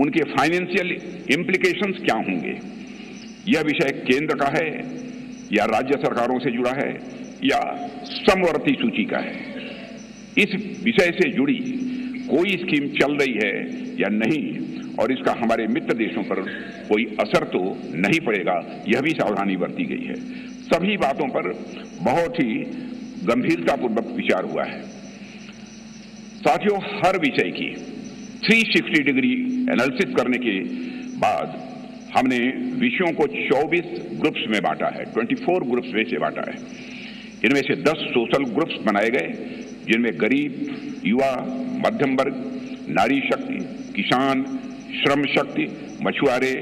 उनके फाइनेंशियल इम्प्लीकेशंस क्या होंगे। यह विषय केंद्र का है या राज्य सरकारों से जुड़ा है या समवर्ती सूची का है। इस विषय से जुड़ी कोई स्कीम चल रही है या नहीं और इसका हमारे मित्र देशों पर कोई असर तो नहीं पड़ेगा, यह भी सावधानी बरती गई है। सभी बातों पर बहुत ही गंभीरतापूर्वक विचार हुआ है। साथियों, हर विषय की 360 डिग्री एनालिसिस करने के बाद हमने विषयों को 24 ग्रुप्स में बांटा है, 24 ग्रुप्स में से बांटा है। इनमें से 10 सोशल ग्रुप्स बनाए गए, जिनमें गरीब, युवा, मध्यम वर्ग, नारी शक्ति, किसान, श्रम शक्ति, मछुआरे,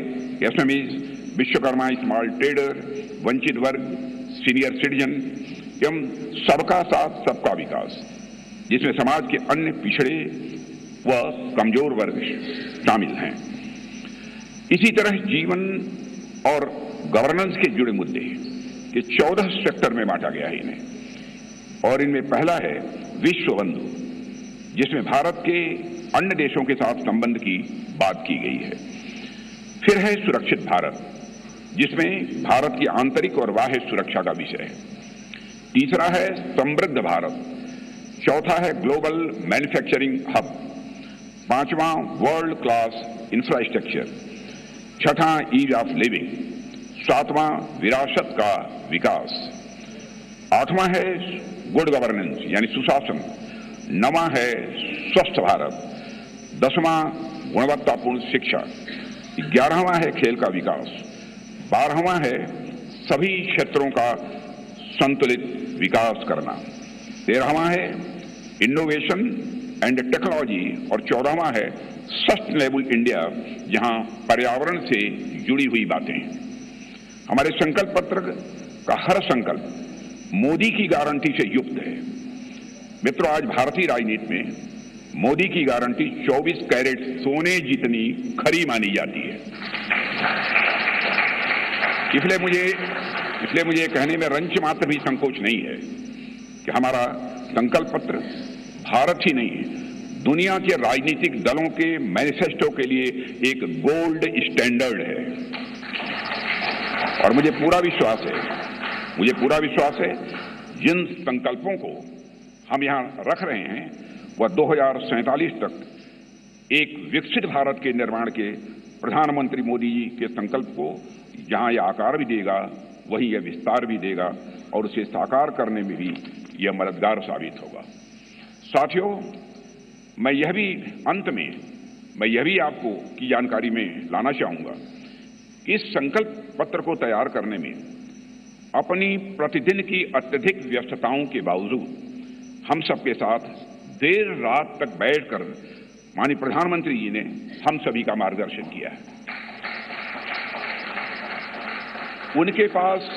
एसएमईज, विश्वकर्मा, स्मॉल ट्रेडर, वंचित वर्ग, सीनियर सिटीजन एवं सबका साथ सबका विकास, जिसमें समाज के अन्य पिछड़े व कमजोर वर्ग शामिल हैं। इसी तरह जीवन और गवर्नेंस के जुड़े मुद्दे ये 14 सेक्टर में बांटा गया है इन्हें। और इनमें पहला है विश्व बंधु, जिसमें भारत के अन्य देशों के साथ संबंध की बात की गई है। फिर है सुरक्षित भारत, जिसमें भारत की आंतरिक और बाह्य सुरक्षा का विषय है। तीसरा है समृद्ध भारत, चौथा है ग्लोबल मैन्युफैक्चरिंग हब, पांचवा वर्ल्ड क्लास इंफ्रास्ट्रक्चर, छठा ईज ऑफ लिविंग, सातवां विरासत का विकास, आठवां है गुड गवर्नेंस यानी सुशासन, नवां है स्वस्थ भारत, 10वां गुणवत्तापूर्ण शिक्षा, 11वां है खेल का विकास, 12वां है सभी क्षेत्रों का संतुलित विकास करना, 13वां है इनोवेशन एंड टेक्नोलॉजी और 14वां है सस्टेनेबल इंडिया, जहां पर्यावरण से जुड़ी हुई बातें। हमारे संकल्प पत्र का हर संकल्प मोदी की गारंटी से युक्त है। मित्रों, आज भारतीय राजनीति में मोदी की गारंटी 24 कैरेट सोने जितनी खरी मानी जाती है। इसलिए मुझे कहने में रंच मात्र भी संकोच नहीं है कि हमारा संकल्प पत्र भारत ही नहीं, दुनिया के राजनीतिक दलों के मैनिफेस्टो के लिए एक गोल्ड स्टैंडर्ड है। और मुझे पूरा विश्वास है जिन संकल्पों को हम यहां रख रहे हैं वह 2047 तक एक विकसित भारत के निर्माण के प्रधानमंत्री मोदी जी के संकल्प को जहां यह आकार भी देगा वहीं यह विस्तार भी देगा और उसे साकार करने में भी यह मददगार साबित होगा। साथियों, मैं यह भी आपको की जानकारी में लाना चाहूंगा कि इस संकल्प पत्र को तैयार करने में अपनी प्रतिदिन की अत्यधिक व्यस्तताओं के बावजूद हम सबके साथ देर रात तक बैठकर माननीय प्रधानमंत्री जी ने हम सभी का मार्गदर्शन किया है। उनके पास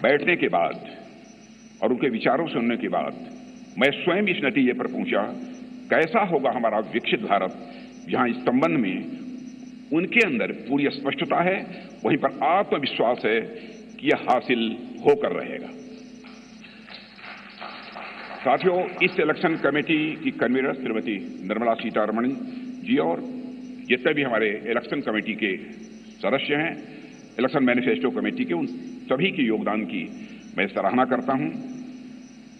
बैठने के बाद और उनके विचारों सुनने के बाद मैं स्वयं इस नतीजे पर पहुंचा, कैसा होगा हमारा विकसित भारत, जहां इस संबंध में उनके अंदर पूरी स्पष्टता है, वहीं पर आत्मविश्वास है कि यह हासिल होकर रहेगा। साथियों, इस इलेक्शन कमेटी की कन्वीनर श्रीमती निर्मला सीतारमण जी और जितने भी हमारे इलेक्शन कमेटी के सदस्य हैं, इलेक्शन मैनिफेस्टो कमेटी के, उन सभी के योगदान की मैं सराहना करता हूं।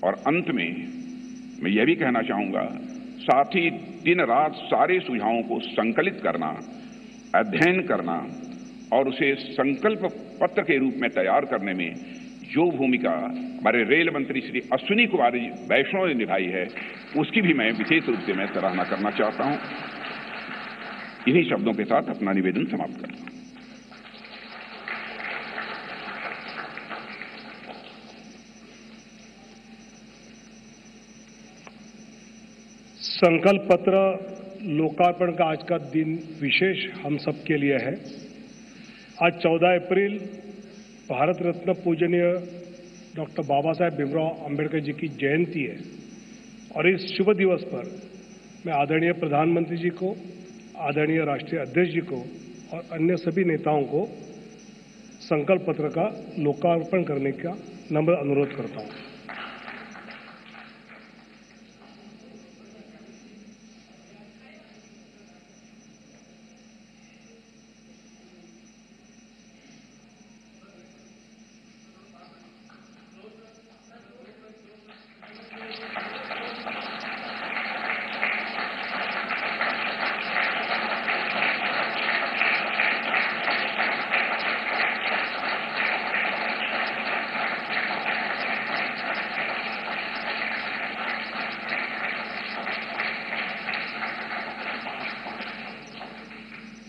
और अंत में मैं यह भी कहना चाहूंगा, साथ ही दिन रात सारे सुझावों को संकलित करना, अध्ययन करना और उसे संकल्प पत्र के रूप में तैयार करने में जो भूमिका हमारे रेल मंत्री श्री अश्विनी कुमार वैष्णव ने निभाई है, उसकी भी मैं विशेष रूप से मैं सराहना करना चाहता हूं। इन्हीं शब्दों के साथ अपना निवेदन समाप्त करता हूं। संकल्प पत्र लोकार्पण का आज का दिन विशेष हम सबके लिए है। आज 14 अप्रैल भारत रत्न पूजनीय डॉक्टर बाबा साहेब भीमराव अंबेडकर जी की जयंती है और इस शुभ दिवस पर मैं आदरणीय प्रधानमंत्री जी को, आदरणीय राष्ट्रीय अध्यक्ष जी को और अन्य सभी नेताओं को संकल्प पत्र का लोकार्पण करने का नम्र अनुरोध करता हूं।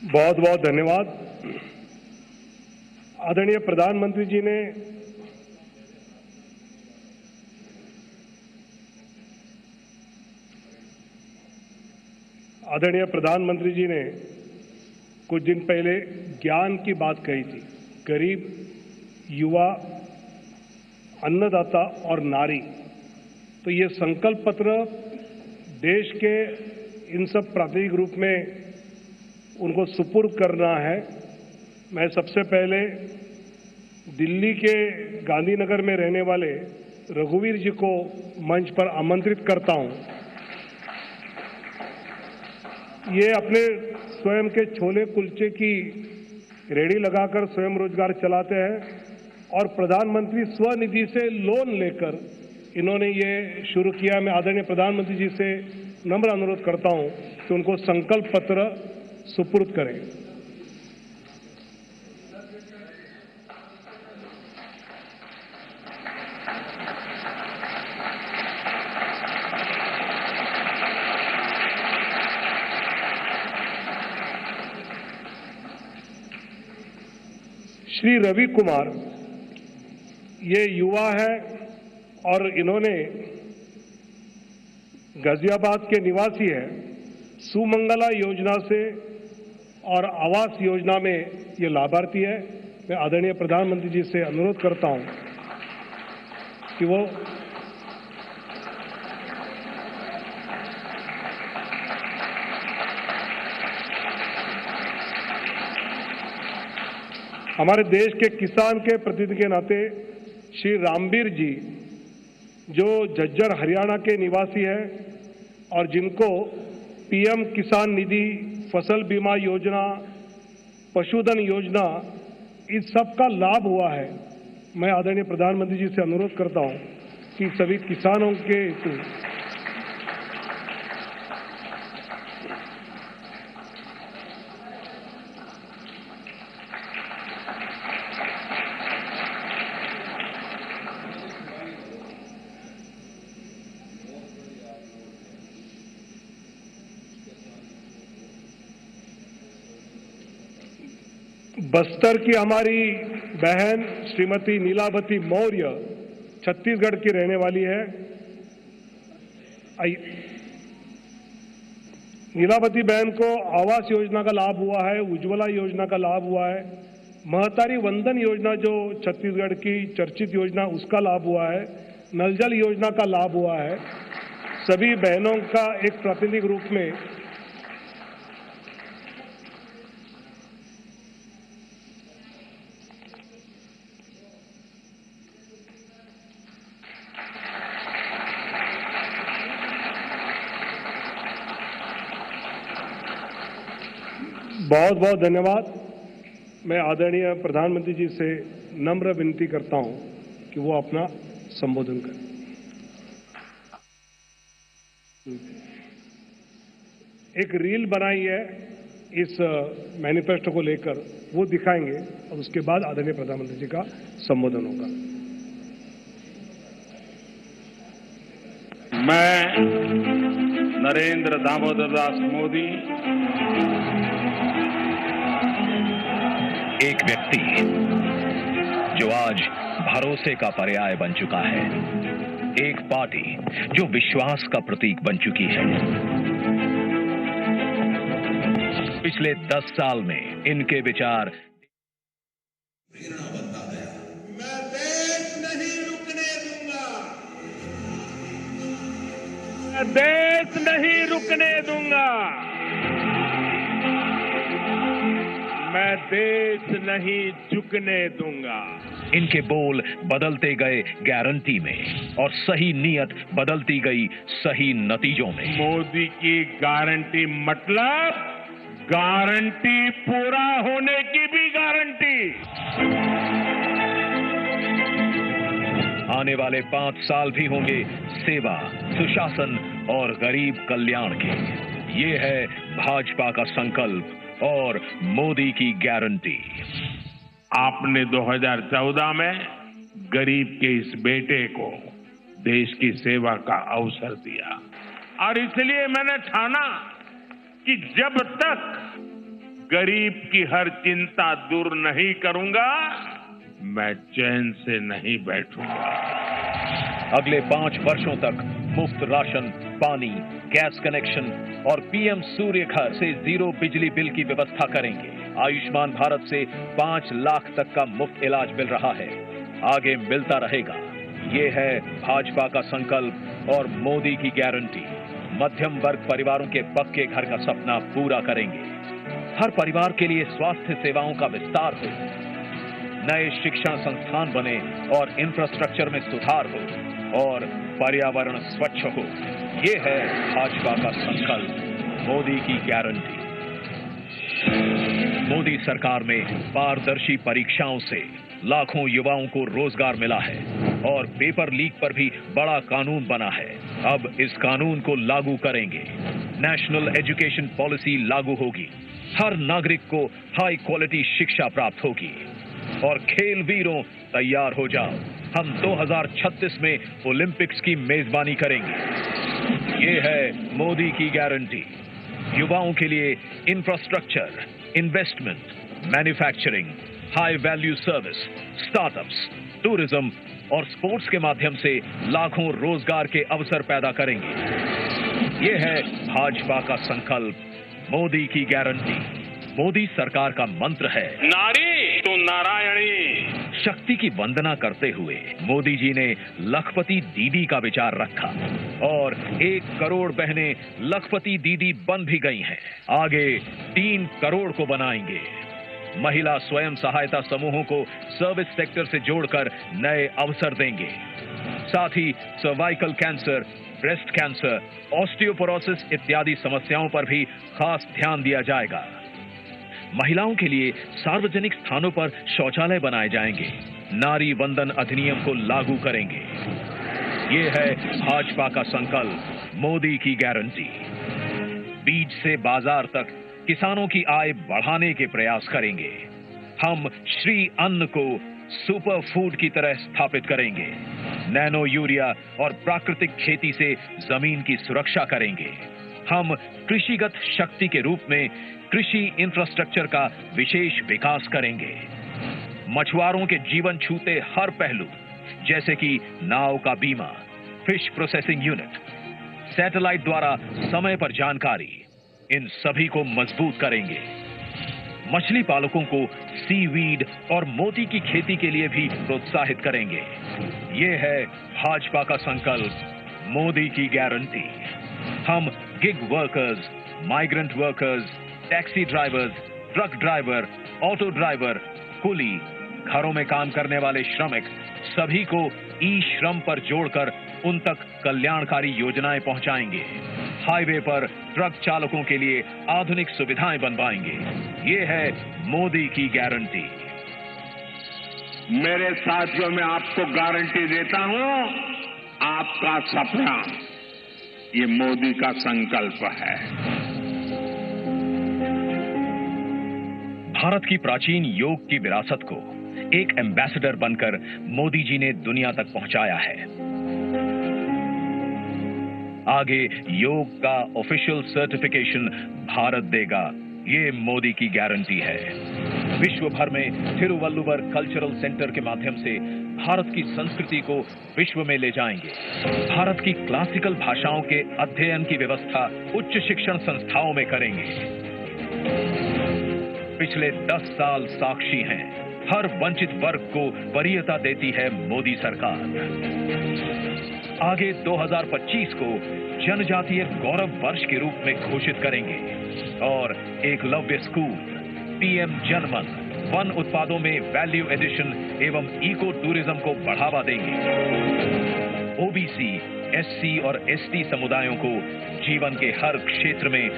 बहुत बहुत धन्यवाद। आदरणीय प्रधानमंत्री जी ने कुछ दिन पहले ज्ञान की बात कही थी। गरीब, युवा, अन्नदाता और नारी, तो ये संकल्प पत्र देश के इन सब प्रातिनिधिक रूप में उनको सुपुर्द करना है। मैं सबसे पहले दिल्ली के गांधीनगर में रहने वाले रघुवीर जी को मंच पर आमंत्रित करता हूं। ये अपने स्वयं के छोले कुलचे की रेडी लगाकर स्वयं रोजगार चलाते हैं और प्रधानमंत्री स्वनिधि से लोन लेकर इन्होंने ये शुरू किया। मैं आदरणीय प्रधानमंत्री जी से नम्र अनुरोध करता हूं कि उनको संकल्प पत्र सुपुर्द करें। श्री रवि कुमार ये युवा है और इन्होंने गाजियाबाद के निवासी है। सुमंगला योजना से और आवास योजना में ये लाभार्थी है। मैं आदरणीय प्रधानमंत्री जी से अनुरोध करता हूं कि वो हमारे देश के किसान के प्रतिनिधि के नाते श्री रामबीर जी, जो झज्जर हरियाणा के निवासी हैं और जिनको पीएम किसान निधि, फसल बीमा योजना, पशुधन योजना, इस सब का लाभ हुआ है। मैं आदरणीय प्रधानमंत्री जी से अनुरोध करता हूं कि सभी किसानों के बस्तर की हमारी बहन श्रीमती नीलावती मौर्य छत्तीसगढ़ की रहने वाली है। नीलावती बहन को आवास योजना का लाभ हुआ है, उज्ज्वला योजना का लाभ हुआ है, महतारी वंदन योजना जो छत्तीसगढ़ की चर्चित योजना उसका लाभ हुआ है, नल जल योजना का लाभ हुआ है। सभी बहनों का एक प्रातिनिधिक रूप में बहुत बहुत धन्यवाद। मैं आदरणीय प्रधानमंत्री जी से नम्र विनती करता हूं कि वो अपना संबोधन करें। एक रील बनाई है इस मैनिफेस्टो को लेकर, वो दिखाएंगे और उसके बाद आदरणीय प्रधानमंत्री जी का संबोधन होगा। मैं नरेंद्र दामोदर दास मोदी, एक व्यक्ति जो आज भरोसे का पर्याय बन चुका है, एक पार्टी जो विश्वास का प्रतीक बन चुकी है। पिछले 10 साल में इनके विचार प्रेरणा बनता गया। मैं देश नहीं रुकने दूंगा, मैं देश नहीं रुकने दूंगा, मैं देश नहीं झुकने दूंगा। इनके बोल बदलते गए गारंटी में और सही नीयत बदलती गई सही नतीजों में। मोदी की गारंटी मतलब गारंटी पूरा होने की भी गारंटी। आने वाले 5 साल भी होंगे सेवा, सुशासन और गरीब कल्याण के। ये है भाजपा का संकल्प और मोदी की गारंटी। आपने 2014 में गरीब के इस बेटे को देश की सेवा का अवसर दिया और इसलिए मैंने ठाना कि जब तक गरीब की हर चिंता दूर नहीं करूंगा, मैं चैन से नहीं बैठूंगा। अगले 5 वर्षों तक मुफ्त राशन, पानी, गैस कनेक्शन और पीएम सूर्य घर से 0 बिजली बिल की व्यवस्था करेंगे। आयुष्मान भारत से 5 लाख तक का मुफ्त इलाज मिल रहा है, आगे मिलता रहेगा। ये है भाजपा का संकल्प और मोदी की गारंटी। मध्यम वर्ग परिवारों के पक्के घर का सपना पूरा करेंगे। हर परिवार के लिए स्वास्थ्य सेवाओं का विस्तार हो, नए शिक्षण संस्थान बने और इंफ्रास्ट्रक्चर में सुधार हो और पर्यावरण स्वच्छ हो। ये है भाजपा का संकल्प, मोदी की गारंटी। मोदी सरकार में पारदर्शी परीक्षाओं से लाखों युवाओं को रोजगार मिला है और पेपर लीक पर भी बड़ा कानून बना है। अब इस कानून को लागू करेंगे। नेशनल एजुकेशन पॉलिसी लागू होगी। हर नागरिक को हाई क्वालिटी शिक्षा प्राप्त होगी। और खेल वीरों तैयार हो जाओ, हम 2036 में ओलंपिक्स की मेजबानी करेंगे। ये है मोदी की गारंटी। युवाओं के लिए infrastructure, investment, manufacturing, high value service, startups, tourism और स्पोर्ट्स के माध्यम से लाखों रोजगार के अवसर पैदा करेंगे। ये है भाजपा का संकल्प, मोदी की गारंटी। मोदी सरकार का मंत्र है नारी तो नारायणी। शक्ति की वंदना करते हुए मोदी जी ने लखपति दीदी का विचार रखा और 1 करोड़ बहनें लखपति दीदी बन भी गई हैं। आगे 3 करोड़ को बनाएंगे। महिला स्वयं सहायता समूहों को सर्विस सेक्टर से जोड़कर नए अवसर देंगे। साथ ही cervical cancer, breast cancer, osteoporosis इत्यादि समस्याओं पर भी खास ध्यान दिया जाएगा। महिलाओं के लिए सार्वजनिक स्थानों पर शौचालय बनाए जाएंगे। नारी वंदन अधिनियम को लागू करेंगे। ये है भाजपा का संकल्प, मोदी की गारंटी। बीज से बाजार तक किसानों की आय बढ़ाने के प्रयास करेंगे। हम श्री अन्न को सुपर फूड की तरह स्थापित करेंगे। नैनो यूरिया और प्राकृतिक खेती से जमीन की सुरक्षा करेंगे। हम कृषिगत शक्ति के रूप में कृषि इंफ्रास्ट्रक्चर का विशेष विकास करेंगे। मछुआरों के जीवन छूते हर पहलू, जैसे कि नाव का बीमा, फिश प्रोसेसिंग यूनिट, सैटेलाइट द्वारा समय पर जानकारी, इन सभी को मजबूत करेंगे। मछली पालकों को सीवीड और मोती की खेती के लिए भी प्रोत्साहित करेंगे। ये है भाजपा का संकल्प, मोदी की गारंटी। हम gig workers, migrant workers, taxi drivers, truck driver, auto driver, कुली, घरों में काम करने वाले श्रमिक, सभी को ई श्रम पर जोड़कर उन तक कल्याणकारी योजनाएं पहुंचाएंगे। हाईवे पर ट्रक चालकों के लिए आधुनिक सुविधाएं बनवाएंगे। ये है मोदी की गारंटी। मेरे साथियों, मैं आपको गारंटी देता हूं, आपका सपना ये मोदी का संकल्प है। भारत की प्राचीन योग की विरासत को एक एम्बेसडर बनकर मोदी जी ने दुनिया तक पहुंचाया है। आगे योग का ऑफिशियल सर्टिफिकेशन भारत देगा, ये मोदी की गारंटी है। विश्व भर में थिरुवल्लुवर कल्चरल सेंटर के माध्यम से भारत की संस्कृति को विश्व में ले जाएंगे। भारत की क्लासिकल भाषाओं के अध्ययन की व्यवस्था उच्च शिक्षण संस्थाओं में करेंगे। पिछले 10 साल साक्षी हैं, हर वंचित वर्ग को वरीयता देती है मोदी सरकार। आगे 2025 को जनजातीय गौरव वर्ष के रूप में घोषित करेंगे और एकलव्य स्कूल, पीएम जनमन, वन उत्पादों में वैल्यू एडिशन एवं इको टूरिज्म को बढ़ावा देंगे। ओबीसी, एससी और एसटी समुदायों को जीवन के हर क्षेत्र में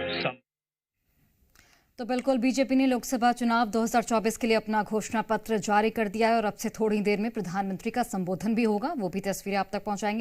तो बिल्कुल बीजेपी ने लोकसभा चुनाव 2024 के लिए अपना घोषणा पत्र जारी कर दिया है और अब से थोड़ी देर में प्रधानमंत्री का संबोधन भी होगा, वो भी तस्वीरें आप तक पहुंचाएंगे।